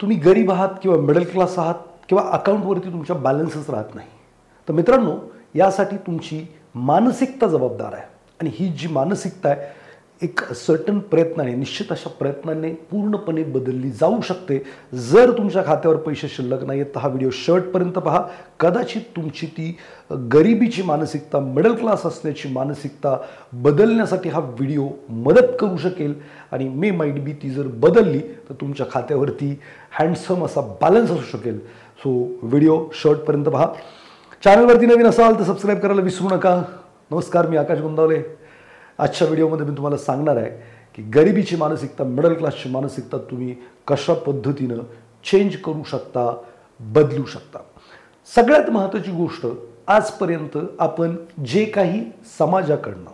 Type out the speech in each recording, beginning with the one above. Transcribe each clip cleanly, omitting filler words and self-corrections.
तुम्ही गरीब आहात किंवा मिडल क्लास आहात किंवा अकाउंटवरती तुमच्या बॅलन्सच राहत नाही, तर मित्रांनो यासाठी तुमची मानसिकता जबाबदार आहे. आणि ही जी मानसिकता आहे एक सर्टन प्रयत्नाने, निश्चित अशा प्रयत्नाने पूर्णपणे बदलली जाऊ शकते. जर तुमच्या खात्यावर पैसे शिल्लक नाही आहेत तर हा व्हिडिओ शेवटपर्यंत पहा. कदाचित तुमची ती गरिबीची मानसिकता, मिडल क्लास असण्याची मानसिकता बदलण्यासाठी हा व्हिडिओ मदत करू शकेल. आणि मे माईट बी ती जर बदलली तर तुमच्या खात्यावरती हँडसम असा बॅलन्स असू शकेल. सो व्हिडिओ शेवटपर्यंत पहा. चॅनलवरती नवीन असाल तर सबस्क्राईब करायला विसरू नका. नमस्कार, मी आकाश गोंदावले. आजच्या व्हिडिओमध्ये मी तुम्हाला सांगणार आहे की गरिबीची मानसिकता, मिडल क्लासची मानसिकता तुम्ही कशा पद्धतीनं चेंज करू शकता, बदलू शकता. सगळ्यात महत्त्वाची गोष्ट, आजपर्यंत आपण जे काही समाजाकडनं,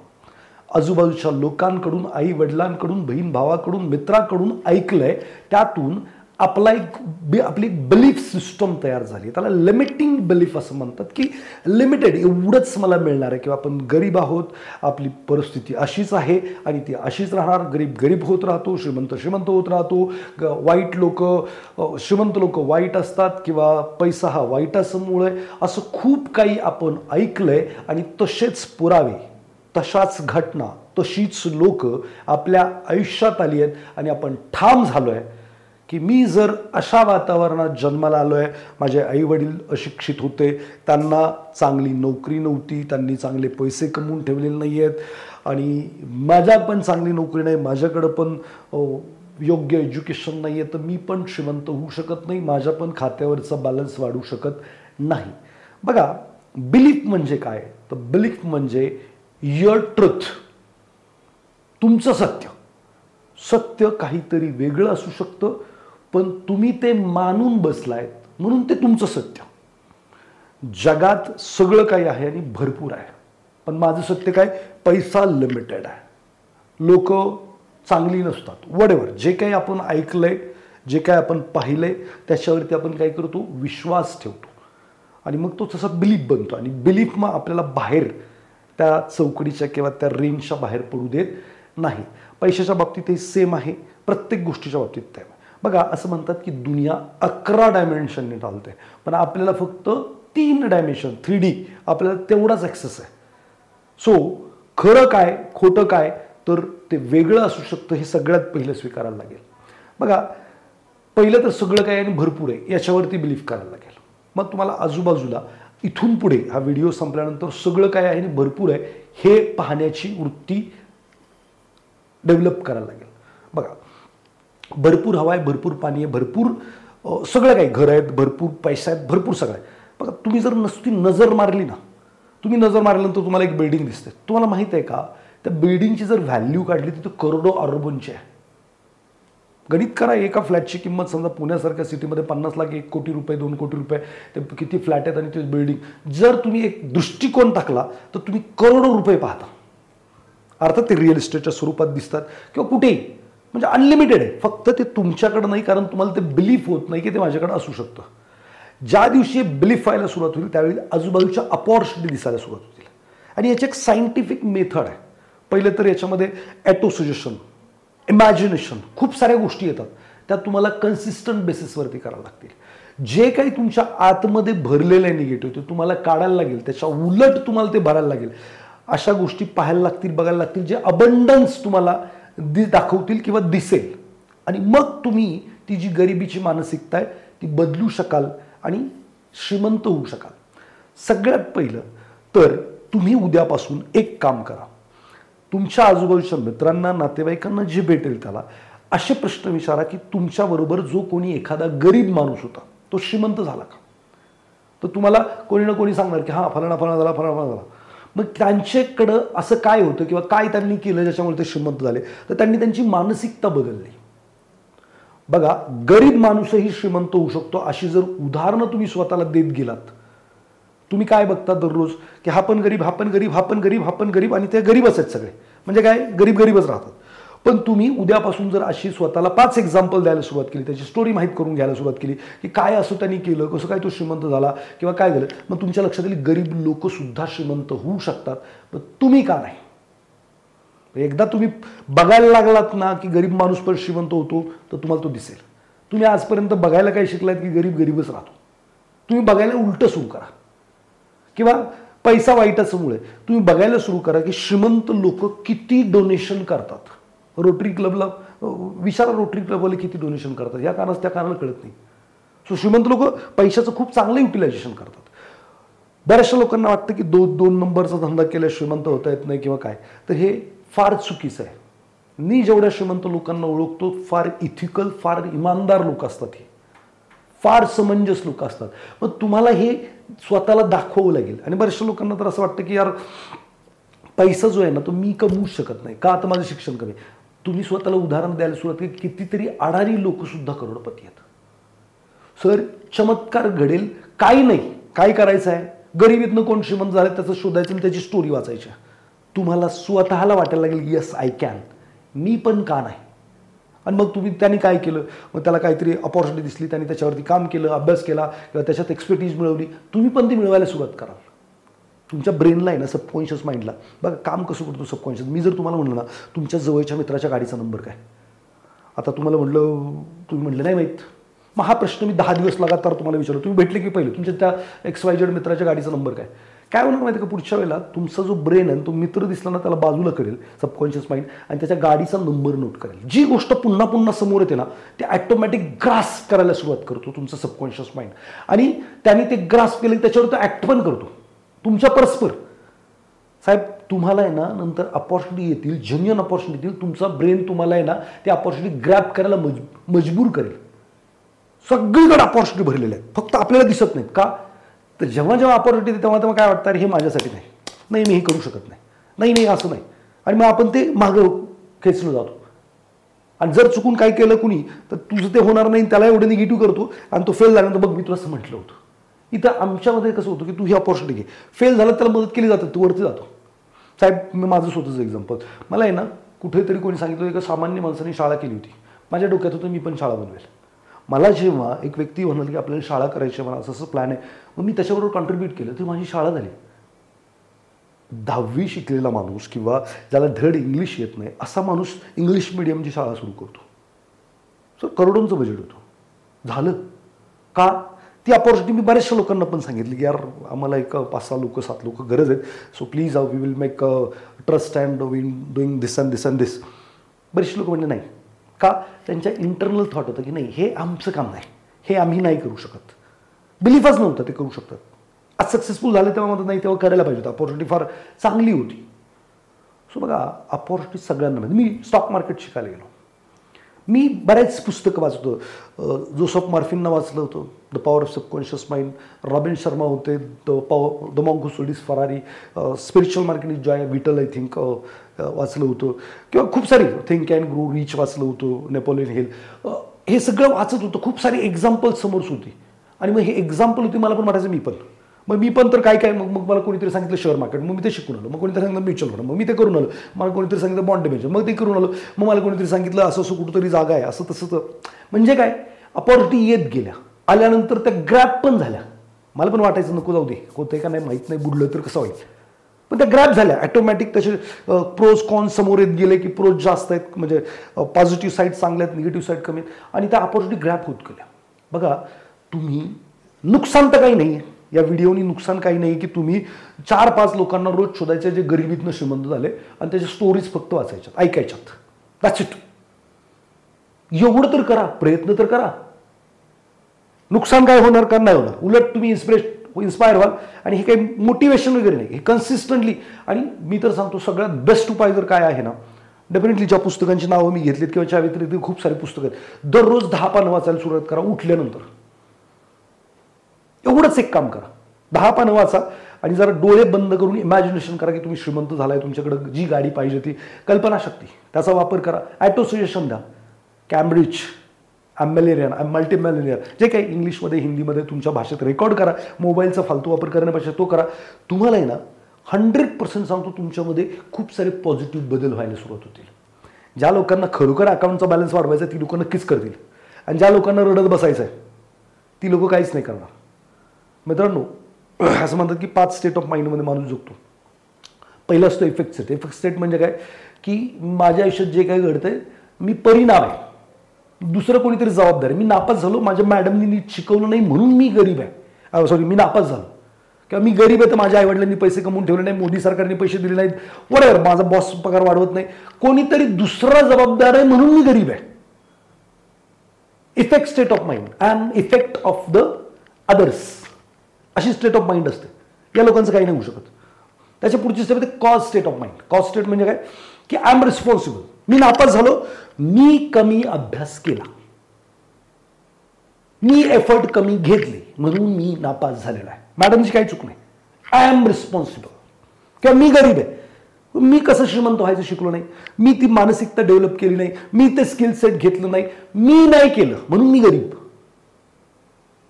आजूबाजूच्या लोकांकडून, आई वडिलांकडून, बहीण भावाकडून, मित्राकडून ऐकलंय, त्यातून आपली बिलीफ सिस्टम तयार झाली. त्याला लिमिटिंग बिलीफ असं म्हणतात की लिमिटेड एवढंच मला मिळणार आहे, किंवा आपण गरीब आहोत, आपली परिस्थिती अशीच आहे आणि ती अशीच राहणार. गरीब गरीब होत राहतो, श्रीमंत श्रीमंत होत राहतो. वाईट लोक, श्रीमंत लोक वाईट असतात किंवा पैसा हा वाईटामुळे, असं खूप काही आपण ऐकलंय. आणि तसेच पुरावे, तशाच घटना, तशीच लोक आपल्या आयुष्यात आली आहेत आणि आपण ठाम झालो आहे की मी जर अशा वातावरणात जन्माला आलो आहे, माझे आईवडील अशिक्षित होते, त्यांना चांगली नोकरी नव्हती, त्यांनी चांगले पैसे कमवून ठेवलेले नाही आहेत, आणि माझ्या पण चांगली नोकरी नाही, माझ्याकडं पण योग्य एज्युकेशन नाही आहे, तर मी पण श्रीमंत होऊ शकत नाही, माझ्या पण खात्यावरचा बॅलन्स वाढू शकत नाही. बघा, बिलीफ म्हणजे काय? तर बिलीफ म्हणजे युअर ट्रुथ, तुमचं सत्य. सत्य काहीतरी वेगळं असू शकतं, पण तुम्ही ते मानून बसलायत म्हणून ते तुमचं सत्य. जगात सगळं काही आहे आणि भरपूर आहे, पण माझं सत्य काय? पैसा लिमिटेड आहे, लोक चांगली नसतात, वडेवर. जे काही आपण ऐकलंय, जे काही आपण पाहिलंय, त्याच्यावरती आपण काय करतो? विश्वास ठेवतो, आणि मग तो तसा बिलीफ बनतो. आणि बिलीफ मग आपल्याला बाहेर त्या चौकडीच्या किंवा त्या रेंजच्या बाहेर पडू देत नाही. पैशाच्या बाबतीत हे सेम आहे, प्रत्येक गोष्टीच्या बाबतीत ते. बघा, असं म्हणतात की दुनिया 11 डायमेन्शनने चालते, पण आपल्याला फक्त 3 डायमेन्शन, 3D, आपल्याला तेवढाच ॲक्सेस आहे. सो खरं काय, खोटं काय, तर ते वेगळं असू शकतं, हे सगळ्यात पहिलं स्वीकारायला लागेल. बघा, पहिलं तर सगळं काय आणि भरपूर आहे याच्यावरती बिलीफ करायला लागेल. मग तुम्हाला आजूबाजूला इथून पुढे हा व्हिडिओ संपल्यानंतर सगळं काय आहे आणि भरपूर आहे हे पाहण्याची वृत्ती डेव्हलप करायला लागेल. बघा, भरपूर हवा आहे, भरपूर पाणी आहे, भरपूर सगळं काही, घर आहेत, भरपूर पैसा आहेत, भरपूर सगळं आहे. बघा, तुम्ही जर नुसती नजर मारली ना, तुम्ही नजर मारल्यानंतर तुम्हाला एक बिल्डिंग दिसते. तुम्हाला माहित आहे का, त्या बिल्डिंगची जर व्हॅल्यू काढली तर करोडो अरबोंची आहे. गणित करा, एका फ्लॅटची किंमत समजा पुण्यासारख्या सिटीमध्ये 50 लाख, 1 कोटी रुपये, 2 कोटी रुपये, ते किती फ्लॅट आहेत आणि ते बिल्डिंग. जर तुम्ही एक दृष्टिकोन टाकला तर तुम्ही करोडो रुपये पाहता. अर्थात ते रिअल इस्टेटच्या स्वरूपात दिसतात किंवा कुठेही, म्हणजे अनलिमिटेड आहे. फक्त ते तुमच्याकडे नाही, कारण तुम्हाला ते बिलीफ होत नाही की ते माझ्याकडे असू शकतं. ज्या दिवशी बिलीफ व्हायला सुरुवात होईल त्यावेळी आजूबाजूच्या अपॉर्च्युनिटी दिसायला सुरुवात होतील. आणि याची एक सायंटिफिक मेथड आहे. पहिलं तर याच्यामध्ये ॲटो सजेशन, इमॅजिनेशन, खूप साऱ्या गोष्टी येतात, त्या तुम्हाला कन्सिस्टंट बेसिसवरती करावं लागतील. जे काही तुमच्या आतमध्ये भरलेलं आहे निगेटिव्ह, ते तुम्हाला काढायला लागेल, त्याच्या उलट तुम्हाला ते भरायला लागेल. अशा गोष्टी पाहायला लागतील, बघायला लागतील, जे अबंडन्स तुम्हाला दाखवतील किंवा दिसेल. आणि मग तुम्ही ती जी गरिबीची मानसिकता आहे ती बदलू शकाल आणि श्रीमंत होऊ शकाल. सगळ्यात पहिलं तर तुम्ही उद्यापासून एक काम करा. तुमच्या आजूबाजूच्या मित्रांना, नातेवाईकांना जे भेटेल त्याला असे प्रश्न विचारा की तुमच्याबरोबर जो कोणी एखादा गरीब माणूस होता तो श्रीमंत झाला का? तर तुम्हाला कोणी ना कोणी सांगणार की हां, फलाना फलाना झाला, फलाना झाला. मग त्यांच्याकडं असं काय होतं किंवा काय त्यांनी केलं ज्याच्यामुळे ते श्रीमंत झाले? तर त्यांनी त्यांची मानसिकता बदलली. बघा, गरीब माणूसही श्रीमंत होऊ शकतो अशी जर उदाहरणं तुम्ही स्वतःला देत गेलात. तुम्ही काय बघता दररोज की हा पण गरीब, हा पण गरीब, हा पण गरीब, हा पण गरीब, आणि ते गरीबच आहेत सगळे, म्हणजे काय, गरीब गरीबच राहतात. पण तुम्ही उद्यापासून जर अशी स्वतःला 5 एक्झाम्पल द्यायला सुरुवात केली, त्याची स्टोरी माहीत करून घ्यायला सुरुवात केली की काय असं त्यांनी केलं, कसं काय तो श्रीमंत झाला किंवा काय झालं, मग तुमच्या लक्षात येईल गरीब लोक सुद्धा श्रीमंत होऊ शकतात, पण तुम्ही का नाही? एकदा तुम्ही बघायला लागलात ना की गरीब माणूस पण श्रीमंत होतो, तर तुम्हाला तो दिसेल. तुम्ही आजपर्यंत बघायला काय शिकलात की गरीब गरीबच राहतो. तुम्ही बघायला उलटं सुरू करा. किंवा पैसा वाईट असल्यामुळे तुम्ही बघायला सुरू करा की श्रीमंत लोक किती डोनेशन करतात. रोटरी क्लबला विचारा, रोटरी क्लबवाले किती डोनेशन करतात. या कारणास त्या कारणाला कळत नाही. सो श्रीमंत लोक पैशाचं खूप चांगलं युटिलायझेशन करतात. बऱ्याचशा लोकांना वाटतं की दोन नंबरचा धंदा केल्या श्रीमंत होता येत नाही किंवा काय, तर हे फार चुकीचं आहे. मी जेवढ्या श्रीमंत लोकांना ओळखतो फार इथिकल, फार इमानदार लोक असतात. हे फार समंजस लोक असतात. मग तुम्हाला हे स्वतःला दाखवावं लागेल. आणि बऱ्याचशा लोकांना तर असं वाटतं की यार पैसा जो आहे ना तो मी कमवूच शकत नाही का, आता माझं शिक्षण कमी. तुम्ही स्वतःला उदाहरण द्यायला सुरुवात केली, कितीतरी अडाणी लोक सुद्धा करोडपती आहेत. सर चमत्कार घडेल, काही नाही, काय करायचं आहे, गरिबीतनं कोण श्रीमंत झाले त्याचं शोधायचं आणि त्याची स्टोरी वाचायची. तुम्हाला स्वतःला वाटायला लागेल येस आय कॅन, मी पण का नाही. आणि मग त्यांनी काय केलं, मग त्याला काहीतरी अपॉर्च्युनिटी दिसली, त्यांनी त्याच्यावरती काम केलं, अभ्यास केला किंवा त्याच्यात एक्सपर्टीज मिळवली. तुम्ही पण ती मिळवायला सुरुवात कराल. तुमच्या ब्रेनला आहे ना, सबकॉन्शियस माइंडला बघा काम कसं करतो सबकॉन्शियस. मी जर तुम्हाला म्हटलं ना तुमच्या जवळच्या मित्राच्या गाडीचा नंबर काय, आता तुम्हाला म्हटलं, तुम्ही म्हटलं नाही माहीत, मग हा प्रश्न मी 10 दिवस लगातार तुम्हाला विचारलो, तुम्ही भेटले की पहिले तुमच्या त्या XYZ मित्राच्या गाडीचा नंबर काय, काय होणार माहिती का, पुढच्या वेळेला तुमचा जो ब्रेन आहे तो मित्र दिसला ना त्याला बाजूला करेल सबकॉन्शियस माइंड आणि त्याच्या गाडीचा नंबर नोट करेल. जी गोष्ट पुन्हा पुन्हा समोर येते ना ते ॲटोमॅटिक ग्रास्प करायला सुरुवात करतो तुमचं सबकॉन्शियस माइंड. आणि त्याने ते ग्रास्प केलं त्याच्यावर तो ॲक्ट पण करतो तुमच्या परस्पर. साहेब तुम्हाला आहे ना नंतर अपॉर्च्युनिटी येतील, जेन्युइन अपॉर्च्युनिटी येतील, तुमचा ब्रेन तुम्हाला आहे ना ते अपॉर्च्युनिटी ग्रॅब करायला मजबूर करेल. सगळीकडे अपॉर्च्युनिटी भरलेल्या आहेत, फक्त आपल्याला दिसत नाहीत का. तर जेव्हा जेव्हा अपॉर्च्युनिटी येते तेव्हा तेव्हा काय वाटतं, अरे हे माझ्यासाठी नाही, नाही मी हे करू शकत नाही, नाही नाही असं नाही. आणि मग आपण ते मागं खेचलं जातो. आणि जर चुकून काय केलं कुणी तर तुझं ते होणार नाही, त्याला एवढं निगेटिव्ह करतो आणि तो फेल झाल्यानंतर बघ मी तुला असं म्हटलं होतं. इथं आमच्यामध्ये कसं होतं की तू ही अपॉर्च्युनिटी घे, फेल झालं त्याला मदत केली जाते, तू वरती जातो. साहेब मी माझं स्वतःचं एक्झाम्पल, मला आहे ना कुठेतरी कोणी सांगितलं एका सामान्य माणसाने शाळा केली होती. माझ्या डोक्यात होतं मी पण शाळा बनवेल. मला जेव्हा एक व्यक्ती म्हणाल की आपल्याला शाळा करायची, मला असं असं प्लॅन आहे, मग मी त्याच्याबरोबर कॉन्ट्रीब्यूट केलं, ती माझी शाळा झाली. 10वी शिकलेला माणूस किंवा ज्याला धड इंग्लिश येत नाही असा माणूस इंग्लिश मिडियमची शाळा सुरू करतो. सर करोडोंचं बजेट होतं, झालं का. ती अपॉर्च्युनिटी मी बऱ्याचशा लोकांना पण सांगितली की यार आम्हाला एक 5-6 लोक 7 लोक गरज आहेत, so please we will make trust and we doing this and this and this. बरेचसे लोक म्हणजे नाही का, त्यांच्या इंटरनल थॉट होतं की नाही हे आमचं काम नाही, हे आम्ही नाही करू शकत. बिलीफच नव्हतं ते करू शकतात. आज सक्सेसफुल झाले तेव्हा म्हणतात नाही तेव्हा करायला पाहिजे होतं, अपॉर्च्युनिटी फार चांगली होती. सो बघा अपॉर्च्युनिटी सगळ्यांना मिळते. मी स्टॉक मार्केट शिकायला गेलो, मी बरेच पुस्तकं वाचतो. जोसेफ मर्फींना वाचलं होतं the power of subconscious mind, Robin Sharma होते the monk who sold his Ferrari, spiritual market Joe Vitale I think वाचलं होतं, किंवा खूप सारी थिंक अँड ग्रो रिच वाचलं होतं, नेपोलियन हिल, हे सगळं वाचत होतं. खूप सारी एक्झाम्पल्स समोर होती आणि मग हे एक्झाम्पल होती, मला पण वाटायचं मी पण तर काय काय. मग मला कोणीतरी सांगितलं शेअर मार्केट, मग मी ते शिकून आलो. मग कोणीतरी सांगितलं म्युच्युअल फंड, मग मी ते करून आलो. मला कोणीतरी सांगितलं बॉन्ड डिबेंचर, मग ते करून आलो. मग मला कोणीतरी सांगितलं असं असं कुठंतरी जागा आहे, असं तसं. म्हणजे काय अपॉर्च्युनिटी येत गेल्या, आल्यानंतर त्या ग्रॅब पण झाल्या. मला पण वाटायचं नको जाऊ दे, होतंय का नाही माहीत नाही, बुडलं तर कसं होईल. पण त्या ग्रॅब झाल्या ॲटोमॅटिक. त्याचे प्रोज कॉन्स समोर येत गेले की प्रोज जास्त आहेत, म्हणजे पॉझिटिव्ह साईड चांगल्या आहेत, निगेटिव्ह साईड कमी आहेत, आणि त्या अपॉर्च्युनिटी ग्रॅब होत गेल्या. बघा तुम्ही नुकसान तर काही नाही आहे या व्हिडिओनी, नुकसान काही नाही की तुम्ही 4-5 लोकांना रोज शोधायचे जे गरिबीतनं श्रीमंत झाले आणि त्याच्या स्टोरीज फक्त वाचायच्यात, ऐकायच्यात, दॅट्स इट. एवढं तर करा, प्रयत्न तर करा. नुकसान काय होणार का, नाही होणार. उलट तुम्ही इन्स्पायर व्हाल. आणि हे काही मोटिवेशन वगैरे नाही, हे कन्सिस्टंटली. आणि मी तर सांगतो सगळ्यात बेस्ट उपाय जर काय आहे ना, डेफिनेटली ज्या पुस्तकांची नावं मी घेतलीत किंवा त्या व्यतिरिक्त खूप सारी पुस्तकं आहेत, दररोज 10 पानं वाचायला सुरुवात करा उठल्यानंतर. एवढंच एक काम करा, 10 पानं वाचा आणि जरा डोळे बंद करून इमॅजिनेशन करा की तुम्ही श्रीमंत झालाय, तुमच्याकडे जी गाडी पाहिजे ती कल्पनाशक्ती त्याचा वापर करा. ॲटोसिएशन द्या, कॅम्ब्रिज, मॅलेरियन, मल्टीमॅलेरियन, जे काही इंग्लिशमध्ये हिंदीमध्ये तुमच्या भाषेत रेकॉर्ड करा. मोबाईलचा फालतू वापर करण्यापेक्षा तो करा. तुम्हाला आहे ना 100% सांगतो तुमच्यामध्ये खूप सारे पॉझिटिव्ह बदल व्हायला सुरुवात होतील. ज्या लोकांना खरोखर अकाउंटचा बॅलन्स वाढवायचा ती लोक नक्कीच करतील, आणि ज्या लोकांना रडत बसायचं आहे ती लोक काहीच नाही करणार. मित्रांनो असं म्हणतात की 5 स्टेट ऑफ माइंडमध्ये माणूस जगतो. पहिला असतो इफेक्ट स्टेट. इफेक्ट स्टेट म्हणजे काय की माझ्या आयुष्यात जे काही घडतंय मी परिणाम आहे, दुसरं कोणीतरी जबाबदार आहे. मी नापास झालो, माझ्या मॅडमनी नीट शिकवलं नाही म्हणून मी गरीब आहे, सॉरी मी नापास झालो, किंवा मी गरीब आहे तर माझ्या आईवडिलांनी पैसे कमवून ठेवले नाही, मोदी सरकारने पैसे दिले नाहीत, वरेवर माझा बॉस पगार वाढवत नाही, कोणीतरी दुसरा जबाबदार आहे म्हणून मी गरीब आहे. Effect state of mind and effect of the others, अशी स्टेट ऑफ माइंड असते. या लोकांचं काही नाही होऊ शकत. त्याच्या पुढची स्टेप आहे cause state of mind. Cause state म्हणजे काय की आय एम रिस्पॉन्सिबल. मी नापास झालो, मी कमी अभ्यास केला, मी एफर्ट कमी घेतले म्हणून मी नापास झालेला आहे. मॅडमची काही चूक नाही. I am responsible. किंवा मी गरीब आहे, मी कसं श्रीमंत व्हायचं शिकलो नाही, मी ती मानसिकता डेव्हलप केली नाही, मी ते स्किल सेट घेतलं नाही, मी नाही केलं म्हणून मी गरीब.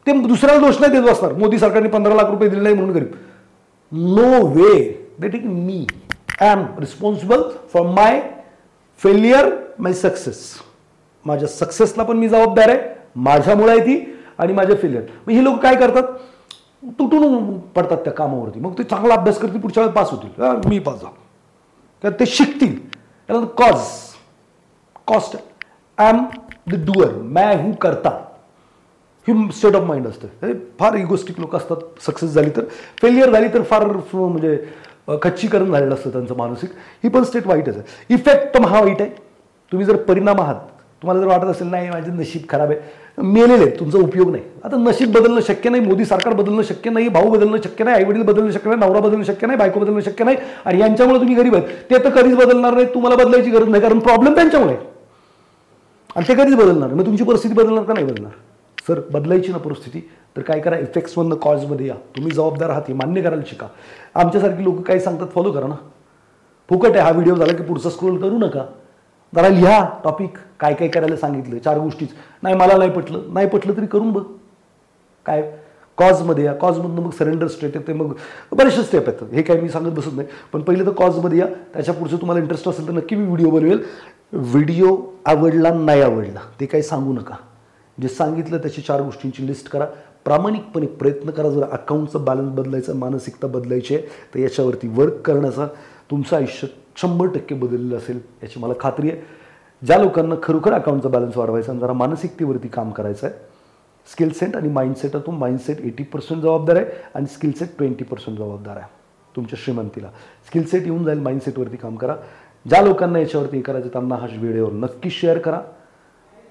ते दुसऱ्याला दोष नाही देत असणार, मोदी सरकारने 15 लाख रुपये दिले नाही म्हणून गरीब. No way. That is me. I am responsible for my failure, my success. माझ्या सक्सेसला पण मी जबाबदार आहे, माझ्यामुळे आहे ती, आणि माझ्या फेल्युअर. मग हे लोक काय करतात, तुटून पडतात त्या कामावरती. मग ते चांगला अभ्यास करतील, पुढच्या वेळेस पास होतील, मी पास झालो, किंवा ते शिकतील. त्याला cause cost. I am the doer, मैं हूं करता. ही स्टेट ऑफ माइंड असतं. फार इगोस्टिक लोक असतात. सक्सेस झाली तर, फेल्युअर झाली तर फार म्हणजे खच्चीकरण झालेलं असतं त्यांचं मानसिक. ही पण स्टेट वाईटच आहे. इफेक्ट हा वाईट आहे. तुम्ही जर परिणाम आहात, तुम्हाला जर वाटत असेल नाही माझे नशीब खराब आहे, मेलेले, तुमचा उपयोग नाही. आता नशीब बदलणं शक्य नाही, मोदी सरकार बदलणं शक्य नाही, भाऊ बदलणं शक्य नाही, आईवडील बदलणं शक्य नाही, नवरा बदलणं शक्य नाही, बायको बदलणं शक्य नाही, आणि यांच्यामुळे तुम्ही गरीब आहेत. ते तर कधीच बदलणार नाही. तुम्हाला बदलायची गरज नाही, कारण प्रॉब्लेम त्यांच्यामुळे, आणि ते कधीच बदलणार नाही. मग तुमची परिस्थिती बदलणार का नाही बदलणार. सर बदलायची ना परिस्थिती, तर काय करा, इफेक्ट्समधनं कॉजमध्ये या. तुम्ही जबाबदार आहात हे मान्य करायला शिका. आमच्यासारखी लोक काय सांगतात फॉलो करा ना. फुकट आहे. हा व्हिडिओ झाला की पुढचा स्क्रोल करू नका. जरा लिहा टॉपिक, काय काय करायला सांगितलं, 4 गोष्टीच. नाही मला नाही पटलं तरी करून बघ. काय कॉजमध्ये या. कॉजमधनं मग सरेंडर स्टेट येते, मग बरेचसे स्टेप आहेत. हे काय मी सांगत बसत नाही, पण पहिले तर कॉजमध्ये या. त्याच्या पुढचं तुम्हाला इंटरेस्ट असेल तर नक्की मी व्हिडिओ बनवेल. व्हिडिओ आवडला नाही आवडला ते काही सांगू नका. जे सांगितलं त्याची 4 गोष्टींची लिस्ट करा. प्रामाणिकपणे प्रयत्न करा. जर अकाउंटचं बॅलन्स बदलायचं, मानसिकता बदलायची आहे, तर याच्यावरती वर्क करण्याचा तुमचं आयुष्य 100% बदललेलं असेल याची मला खात्री आहे. ज्या लोकांना खरोखर अकाउंटचा बॅलन्स वाढवायचा आणि जरा मानसिकतेवरती काम करायचं आहे, स्किल सेट आणि माइंडसेट, तो माइंडसेट 80% जबाबदार आहे आणि स्किल सेट 20% जबाबदार आहे तुमच्या श्रीमंतीला. स्किल सेट येऊन जाईल, माइंडसेटवरती काम करा. ज्या लोकांना याच्यावरती करायचं त्यांना हा व्हिडिओ नक्की शेअर करा.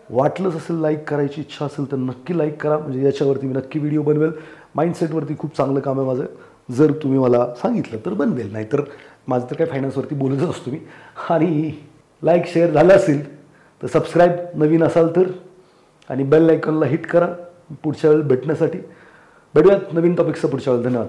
वाटलंच असेल लाईक करायची इच्छा असेल तर नक्की लाईक करा, म्हणजे याच्यावरती मी नक्की व्हिडिओ बनवेल. माइंडसेटवरती खूप चांगलं काम आहे माझं. जर तुम्ही मला सांगितलं तर बनवेल, नाहीतर माझं तर काय फायनान्सवरती बोलतच असतो मी. आणि लाईक शेअर झालं असेल तर सबस्क्राईब नवीन असाल तर, आणि बेल आयकॉनला हिट करा पुढच्या वेळेस भेटण्यासाठी. भेटूयात नवीन टॉपिक्सचं पुढच्या वेळेस. धन्यवाद.